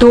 2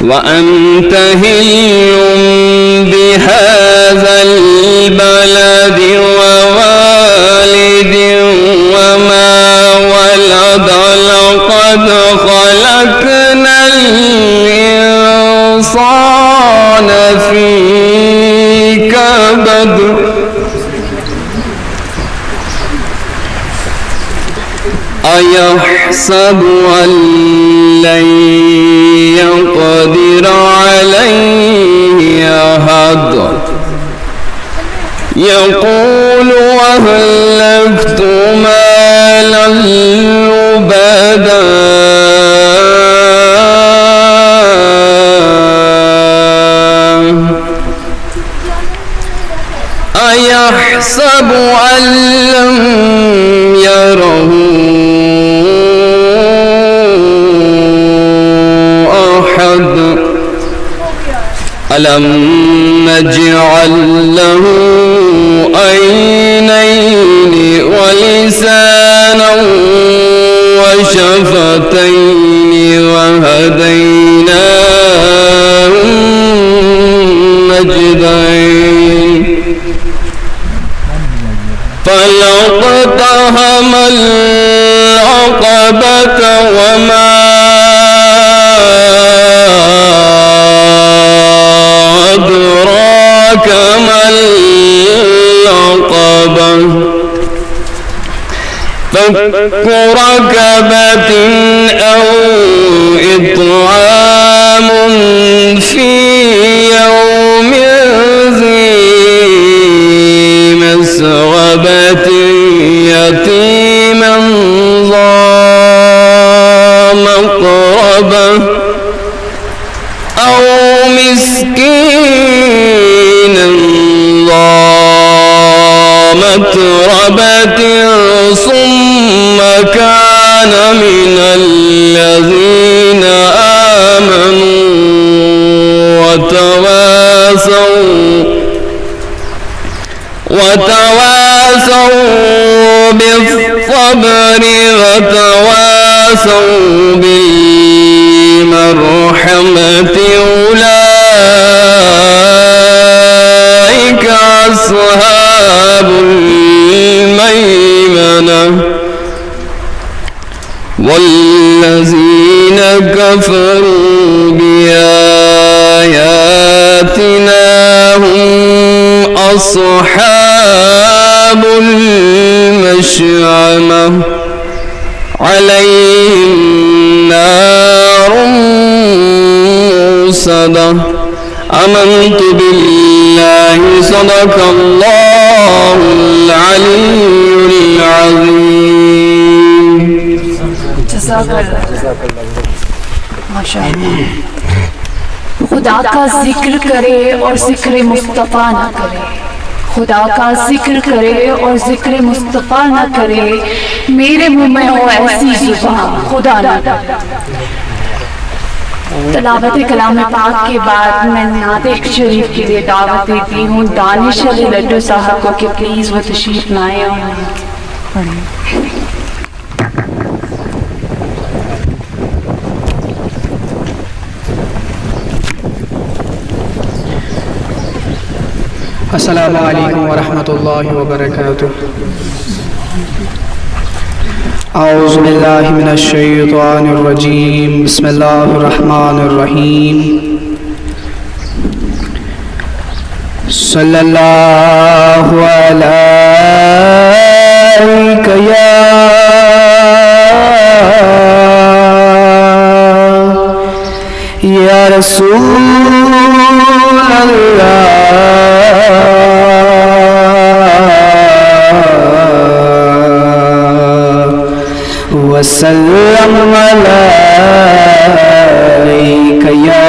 وأنت هِلٌّ بهذا البلد ووالد وما ولد لقد خلقنا الإنسان في كبد أيحسب أن لن يقدر عليه أحد يقول أهلكت مالا لبدا أيحسب أن لم يره ألم نجعل له عينين ولسانا وشفتين وهديناه النجدين فلاقتحم العقبة وما أدراك ما العقبة فك رقبة أو إطعام في يوم ذي مسغبة يتيما ذا مقربة أو مسكينا ذا متربة ثم كان من الذين آمنوا وتواصوا وتواصوا بالصبر وتواصوا بالمرحمة أولئك أصحاب الميمنة والذين كفروا بآياتنا هم أصحاب المشأمة عليهم نار موصدة آمنت بالله صدق الله العلي العظيم. جزاک اللہ. ماشاء اللہ. خدا کا ذکر کرے اور ذکر مصطفیٰ نہ کرے، خدا کا ذکر کرے اور ذکر مصطفیٰ نہ کرے، میرے منہ میں ہو ایسی زبان خدا نہ کرے. تلاوت کلام پاک کے بعد میں نعت شریف کے لیے دعوت دیتی ہوں دانش علی لڈو صاحب کو کہ پلیز وہ تشریف لائیں اور پڑھیں. السلام علیکم ورحمۃ اللہ وبرکاتہ. اعوذ باللہ من الشیطان الرجیم. بسم اللہ الرحمن الرحیم. صلی اللہ علیک یا رسول اللہ وسلم علیک یا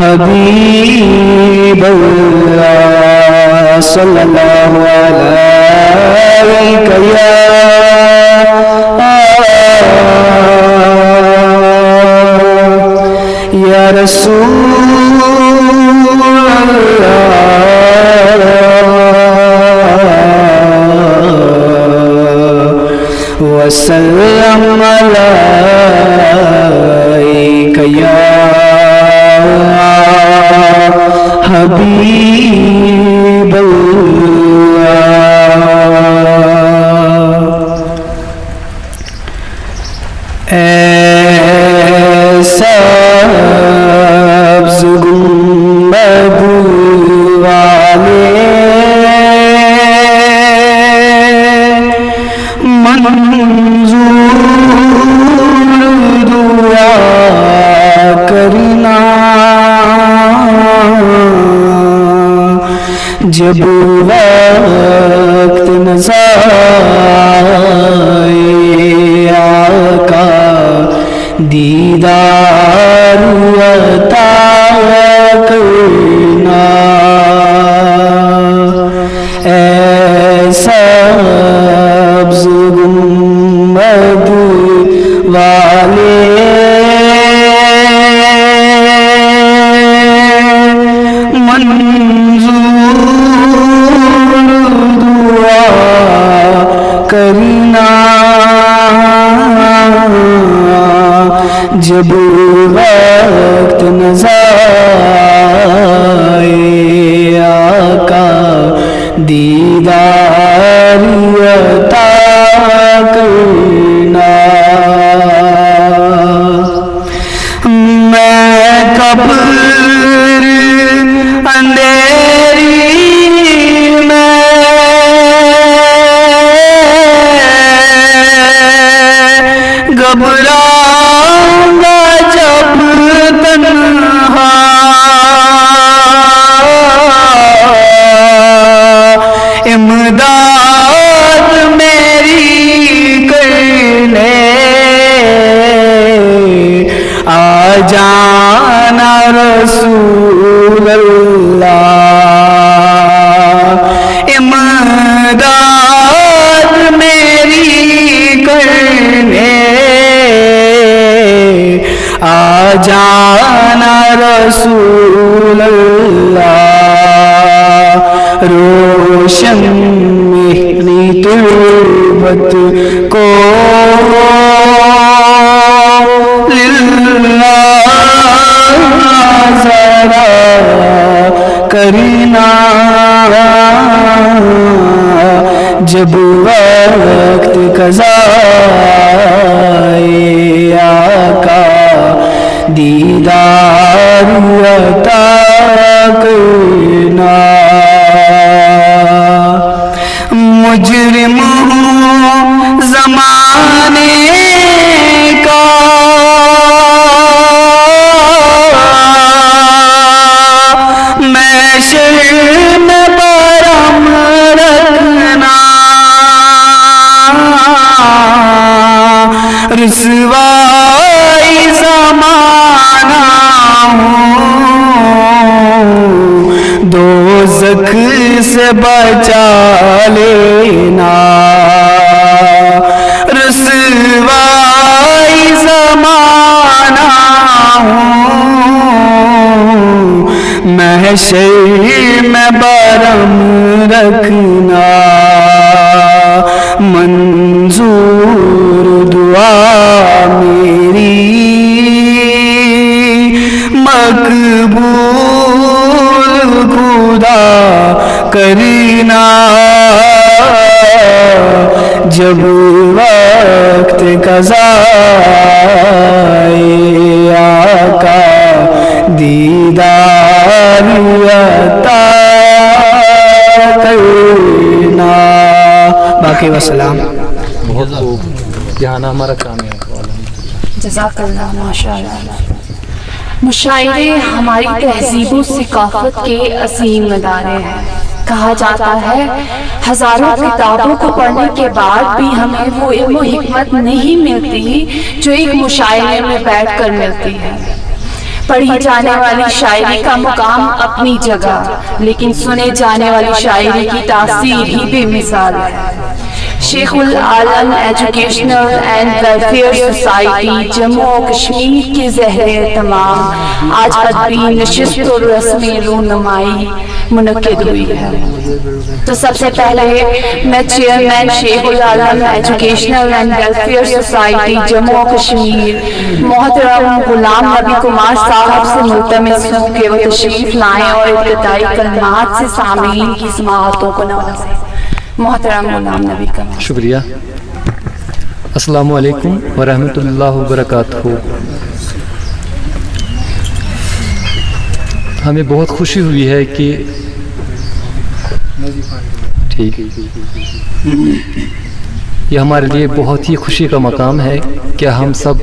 حبیب اللہ صلی اللہ علیک یا رسول اللہ وسلم علیک یا حبیب اللہ. اے سبز گنبد والے منظور دعا کرنا جب وقت نظر آقا دیدار عطا کرنا. اے سبز گنبد والے منظور دعا کرنا جب وقت نظر آقا دیدار عطا کرنا. میں قبر اندھیری میں گھبراؤں گا جب تنہا امداد میری کرنے آ جانا رسول اللہ. امداد میری کرنے آ جانا رسول اللہ. روشن میری تربت کو للہ ذرا کرنا، جب وقت قضا آقا دیدار عطا کرنا۔ مجرم ہوں زمانے کا، میں شرم برہم رکھنا، رسوائی زمانہ ہوں، دوزخ سے بچا لینا، رسوائی زمانہ ہوں، محشر میں برہم رکھنا، منظور دعا میری مقبول خدا کرنا، جب وقت قضا آقا دیدار عطا کرنا۔ باقی وسلام۔ بہت خوب، یہاں ہمارا کام ہے۔ جزاک اللہ، ماشاء اللہ۔ مشاعرے ہماری تہذیب و ثقافت کے عظیم ادارے ہیں۔ کہا جاتا ہے ہزاروں کتابوں کو پڑھنے کے بعد بھی ہمیں وہ علم و حکمت نہیں ملتی جو ایک مشاعرے میں بیٹھ کر ملتی ہے۔ پڑھی جانے والی شاعری کا مقام اپنی جگہ، لیکن سنے جانے والی شاعری کی تاثیر ہی بے مثال ہے۔ شیخ العالم educational and welfare society Jammu و کشمیر کے زہر اہتمام آج ادبی نشست اور رسم رونمائی منعقد ہوئی ہے۔ تو سب سے پہلے میں chairman Sheikh ul-Alam educational and welfare society Jammu و کشمیر محترم غلام نبی کمار صاحب سے ملتمس ہوں کہ وہ تشریف لائیں اور ابتدائی کلمات سے سامعین کی سماعتوں کو نوازیں۔ محترم غلام نبی کمار۔ شکریہ۔ السلام علیکم ورحمۃ اللہ وبرکاتہ۔ ہمیں بہت خوشی ہوئی ہے کہ ٹھیک یہ ہمارے لیے بہت ہی خوشی کا مقام ہے کہ ہم سب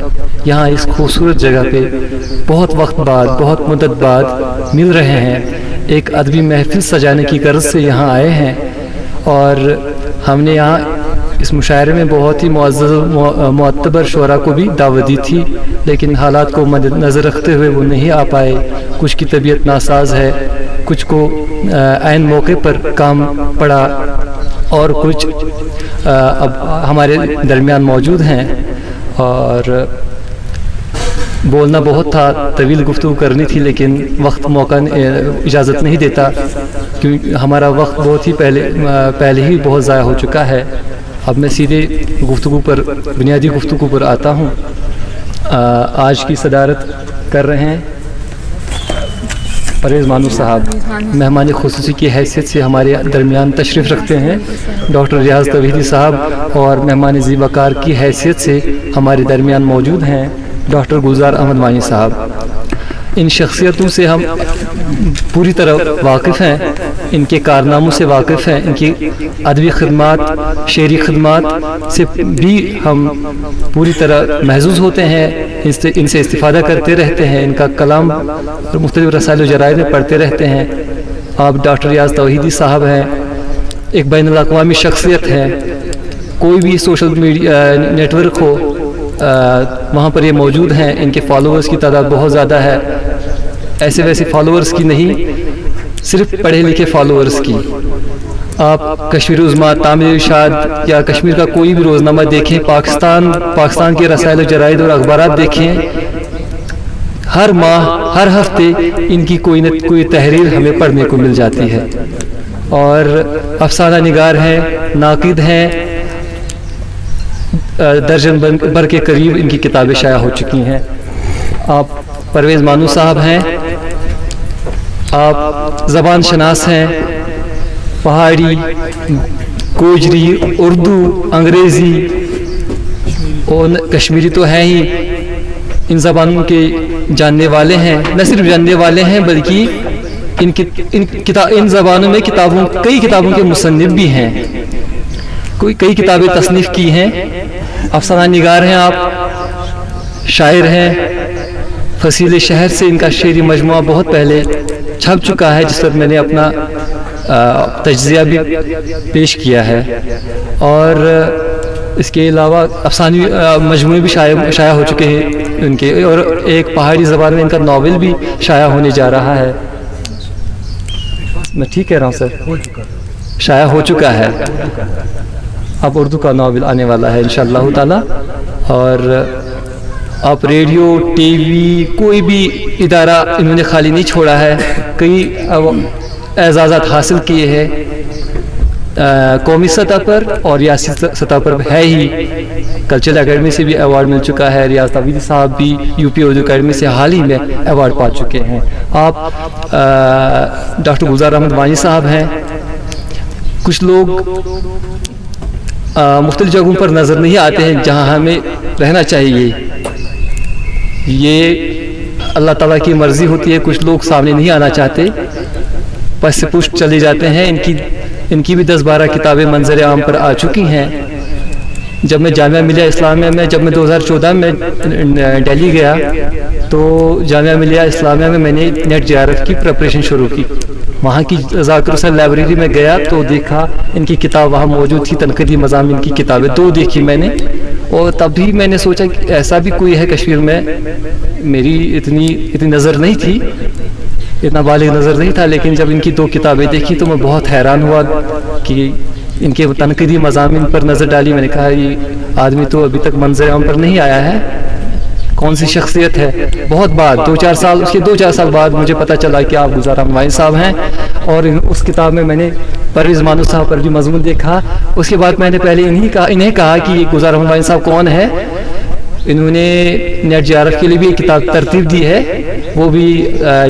یہاں اس خوبصورت جگہ پہ بہت وقت بعد، بہت مدت بعد مل رہے ہیں، ایک ادبی محفل سجانے کی غرض سے یہاں آئے ہیں۔ اور ہم نے یہاں اس مشاعرے میں بہت ہی معزز معتبر شعراء کو بھی دعوت دی تھی، لیکن حالات کو مد نظر رکھتے ہوئے وہ نہیں آ پائے۔ کچھ کی طبیعت ناساز ہے، کچھ کو عین موقع پر کام پڑا، اور کچھ اب ہمارے درمیان موجود ہیں۔ اور بولنا بہت تھا، طویل گفتگو کرنی تھی، لیکن وقت موقع اجازت نہیں دیتا، کیونکہ ہمارا وقت بہت ہی پہلے ہی بہت ضائع ہو چکا ہے۔ اب میں سیدھے گفتگو پر، بنیادی گفتگو پر آتا ہوں۔ آج کی صدارت کر رہے ہیں پرویز مانو صاحب، مہمان خصوصی کی حیثیت سے ہمارے درمیان تشریف رکھتے ہیں۔ ڈاکٹر ریاض توحیدی صاحب، اور مہمان زیباکار کی حیثیت سے ہمارے درمیان موجود ہیں ڈاکٹر گلزار احمد وانی صاحب۔ ان شخصیتوں سے ہم پوری طرح واقف ہیں، ان کے کارناموں سے واقف ہیں، ان کی ادبی خدمات، شعری خدمات سے بھی ہم پوری طرح محظوظ ہوتے ہیں، ان سے استفادہ کرتے رہتے ہیں، ان کا کلام مختلف رسائل و جرائد میں پڑھتے رہتے ہیں۔ آپ ڈاکٹر ریاض توحیدی صاحب ہیں، ایک بین الاقوامی شخصیت ہے، کوئی بھی سوشل میڈیا نیٹ ورک ہو وہاں پر یہ موجود ہیں۔ ان کے فالوورز کی تعداد بہت زیادہ ہے، ایسے ویسے فالوورز کی نہیں، صرف پڑھے لکھے فالوورز کی۔ آپ کشمیر عظمیٰ، تعمیر ارشاد یا کشمیر کا کوئی بھی روزنامہ دیکھیں، پاکستان کے رسائل و جرائد اور اخبارات دیکھیں، ہر ماہ ہر ہفتے ان کی کوئی نہ کوئی تحریر ہمیں پڑھنے کو مل جاتی ہے، اور افسانہ نگار ہیں، ناقد ہیں، درجن بھر کے قریب ان کی کتابیں شائع ہو چکی ہیں۔ آپ پرویز مانو صاحب ہیں، آپ زبان شناس ہیں، پہاڑی، گوجری، اردو، انگریزی اور کشمیری تو ہیں ہی، ان زبانوں کے جاننے والے ہیں، نہ صرف جاننے والے ہیں بلکہ ان زبانوں میں کئی کتابوں کے مصنف بھی ہیں، کئی کتابیں تصنیف کی ہیں۔ افسانہ نگار ہیں آپ، شاعر ہیں، فصیل شہر سے ان کا شعری مجموعہ بہت پہلے چھپ چکا ہے، جس پر میں نے اپنا تجزیہ بھی پیش کیا ہے، اور اس کے علاوہ افسانوی مجموعے بھی شائع ہو چکے ہیں ان کے، اور ایک پہاڑی زبان میں ان کا ناول بھی شائع ہونے جا رہا ہے۔ میں ٹھیک کہہ رہا ہوں سر؟ شائع ہو چکا ہے، اب اردو کا ناول آنے والا ہے انشاءاللہ تعالی۔ اور آپ ریڈیو، ٹی وی، کوئی بھی ادارہ انہوں نے خالی نہیں چھوڑا ہے، کئی اعزازات حاصل کیے ہیں، قومی سطح پر اور ریاستی سطح پر ہے ہی۔ کلچرل اکیڈمی سے بھی ایوارڈ مل چکا ہے، ریاض توحیدی صاحب بھی یو پی اردو اکیڈمی سے حال ہی میں ایوارڈ پا چکے ہیں۔ آپ ڈاکٹر گلزار احمد وانی صاحب ہیں۔ کچھ لوگ مختلف جگہوں پر نظر نہیں آتے ہیں جہاں ہمیں رہنا چاہیے، یہ اللہ تعالیٰ کی مرضی ہوتی ہے، کچھ لوگ سامنے نہیں آنا چاہتے، پس سے پشت چلے جاتے ہیں۔ ان کی بھی 10-12 کتابیں منظر عام پر آ چکی ہیں۔ جب میں جامعہ ملیہ اسلامیہ میں 2014 میں دہلی گیا تو جامعہ ملیہ اسلامیہ میں نے نیٹ جے آر ایف کی پریپریشن شروع کی۔ وہاں کی ذاکر حسین لائبریری میں گیا تو دیکھا ان کی کتاب وہاں موجود تھی، تنقیدی مضامین کی کتابیں 2 دیکھی میں نے، اور تب بھی میں نے سوچا کہ ایسا بھی کوئی ہے کشمیر میں۔ میری اتنی نظر نہیں تھی، اتنا بالغ نظر نہیں تھا، لیکن جب ان کی 2 کتابیں دیکھی تو میں بہت حیران ہوا کہ ان کے تنقیدی مضامین پر نظر ڈالی۔ میں نے کہا یہ آدمی تو ابھی تک منظر عام پر نہیں آیا ہے، کون سی شخصیت ہے۔ بہت بعد 2-4 سال بعد مجھے پتہ چلا کہ آپ گلزار احمد وانی صاحب ہیں، اور اس کتاب میں نے پرویز مانو صاحب پر بھی مضمون دیکھا۔ اس کے بعد میں نے پہلے انہیں کہا کہ گلزار احمد وانی صاحب کون ہے۔ انہوں نے نیٹ جے آر ایف کے لیے بھی ایک کتاب ترتیب دی ہے، وہ بھی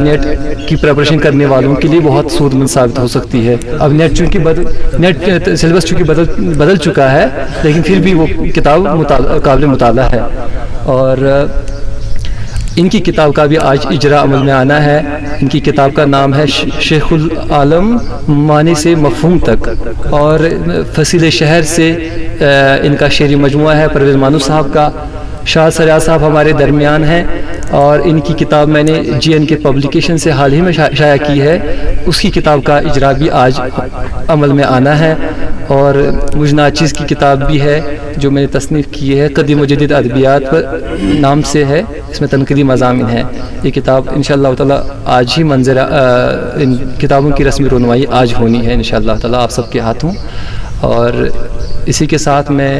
نیٹ کی پریپریشن کرنے والوں کے لیے بہت سود مند ثابت ہو سکتی ہے۔ اب نیٹ سلیبس چونکہ بدل چکا ہے، لیکن پھر بھی وہ کتاب قابل مطالعہ ہے، اور ان کی کتاب کا بھی آج اجرا عمل میں آنا ہے۔ ان کی کتاب کا نام ہے شیخ العالم معنی سے مفہوم تک، اور فصیل شہر سے ان کا شعری مجموعہ ہے، پرویز مانو صاحب کا۔ شاہد سریار صاحب ہمارے درمیان ہیں، اور ان کی کتاب میں نے جی این کے پبلیکیشن سے حال ہی میں شائع کی ہے، اس کی کتاب کا اجرا بھی آج عمل میں آنا ہے۔ اور مجھ ناچیز کی کتاب بھی ہے جو میں نے تصنیف کی ہے، قدیم و جدید ادبیات پر نام سے ہے، اس میں تنقیدی مضامین ہیں۔ یہ کتاب انشاءاللہ تعالی آج ہی ان کتابوں کی رسمی رونمائی آج ہونی ہے انشاءاللہ تعالی آپ سب کے ہاتھوں۔ اور اسی کے ساتھ میں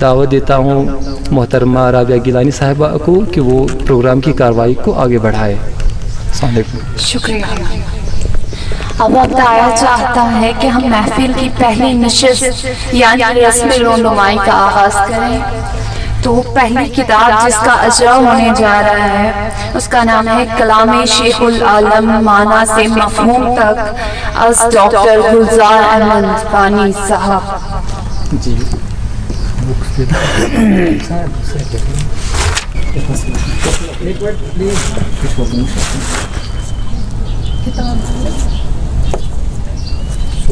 دعوت دیتا ہوں محترمہ رابعہ گیلانی صاحبہ کو کہ وہ پروگرام کی کارروائی کو آگے بڑھائے۔ السلام علیکم۔ شکریہ۔ اب بتایا چاہتا ہے کہ ہم محفل کی پہلی نشست یعنی رسم رونمائی کا آغاز کریں، تو پہلی کتاب جس کا اجرا ہونے جا رہا ہے اس کا نام ہے کلام شیخ العالم معنی سے مفہوم تک، از ڈاکٹر گلزار احمد وانی صاحب۔ جی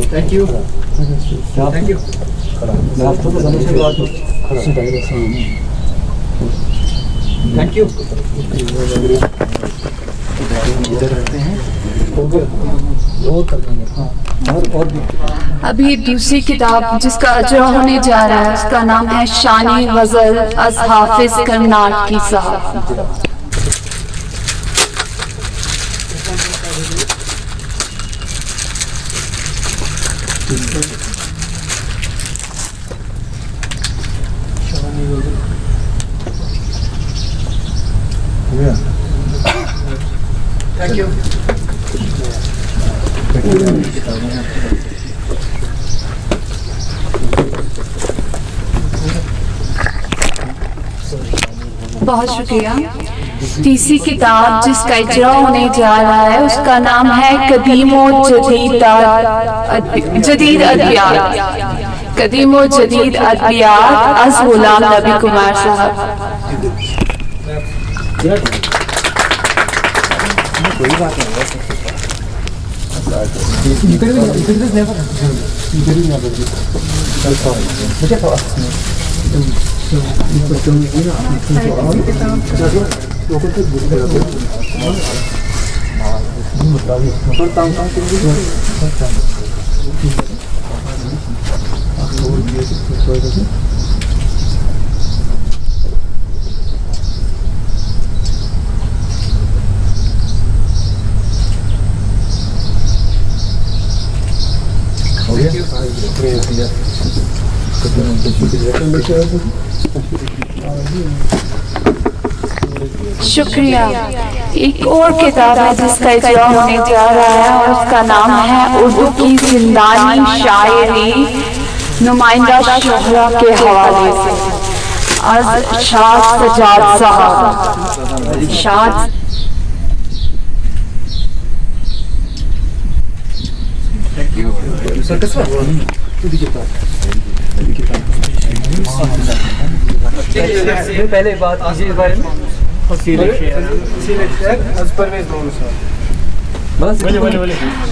Thank you. Thank you. Thank you. ابھی دوسری کتاب جس کا اجرا ہونے جا رہا ہے اس کا نام ہے شان غزل از حافظ کرناٹکی صاحب۔ بہت شکریہ. تیسری کتاب جس کا اجرا ہونے جا رہا ہے اس کا نام ہے قدیم و جدید ادبیات. قدیم و جدید ادبیات از غلام نبی کمار صاحب. شکریہ. ایک اور کتاب ہے جس کا اجرا ہونے جا رہا ہے اور اس کا نام ہے اردو کی زندانی شاعری نمائندہ شہرہ کے حوالے سے از شاد سجاد صاحب. شاد پہلے بات کیجیے اس بارے میں.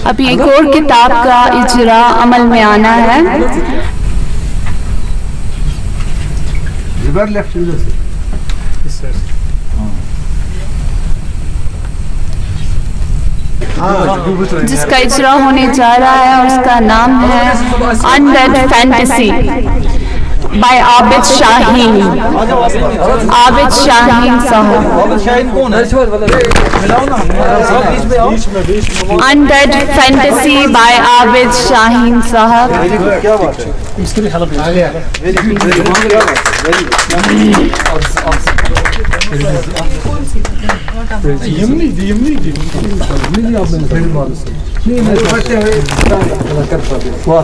ابھی ایک اور کتاب کا اجرا عمل میں آنا ہے. جس کا اجرا ہونے جا رہا ہے اور اس کا نام ہے انڈر فینٹیسی بائی عابد شاہین. عابد شاہین صاحب. انڈر فینٹیسی بائی عابد شاہین صاحب.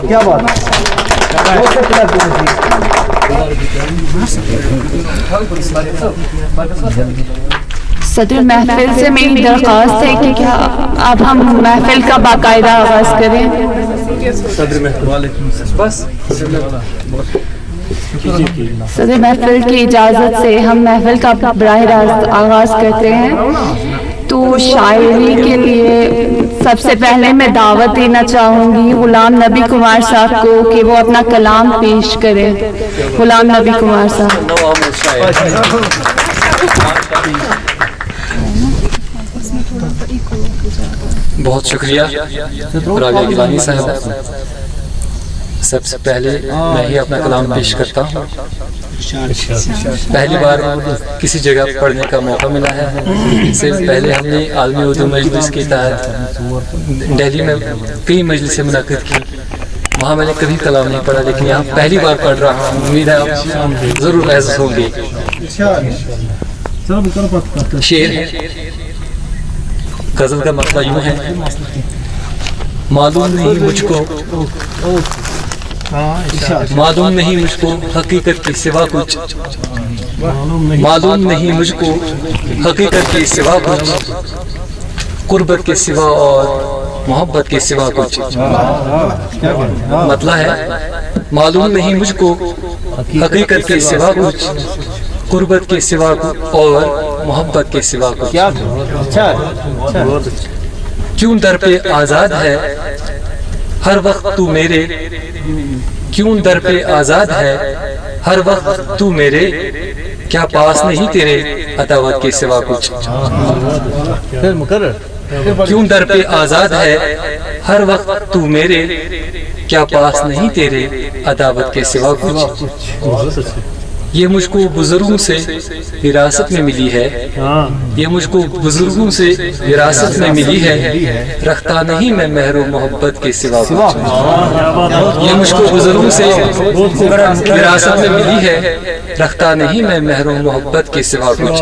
کیا بات صدر محفل سے میری درخواست ہے کہ کیا اب ہم محفل کا باقاعدہ آغاز کریں. صدر محفل کی اجازت سے ہم محفل کا براہ راست آغاز کرتے ہیں. تو شاعری کے لیے سب سے پہلے میں دعوت دینا چاہوں گی غلام نبی کمار صاحب کو کہ وہ اپنا کلام پیش کریں. غلام نبی کمار صاحب. بہت شکریہ رابعہ گیلانی صاحب. سب سے پہلے میں ہی اپنا کلام پیش کرتا ہوں. پہلی بار کسی جگہ پڑھنے کا موقع ملا ہے. اس سے پہلے ہم نے عالمی اردو مجلس کے تحت دہلی میں کئی مجلسیں منعقد کی. وہاں میں نے کبھی کلام نہیں پڑھا لیکن یہاں پہلی بار پڑھ رہا ہوں. امید ہے آپ ضرور محسوس ہوں گے. شعر ہے. غزل کا مطلب یوں ہے: معلوم نہیں مجھ کو معلوم نہیں مجھ کو حقیقت کے سوا کچھ. معلوم نہیں مجھ کو حقیقت کے سوا کچھ. قربت کے سوا اور محبت کے سوا کچھ. مطلب ہے معلوم نہیں مجھ کو حقیقت کے سوا کچھ. قربت کے سوا اور محبت کے سوا کچھ. کیوں در پہ آزاد ہے ہر وقت تو میرے. کیوں در پہ آزاد ہے ہر وقت تو میرے. کیا پاس نہیں تیرے عداوت کے سوا کچھ. کیوں در پہ آزاد ہے ہر وقت تو میرے. کیا پاس نہیں تیرے عداوت کے سوا کچھ. یہ مجھ کو بزرگوں سے وراثت میں ملی ہے. یہ مجھ کو بزرگوں سے وراثت میں ملی ہے. رکھتا نہیں میں مہر و محبت کے سوا کچھ. یہ مجھ کو بزرگوں سے وراثت میں ملی ہے. رکھتا نہیں میں مہر و محبت کے سوا کچھ.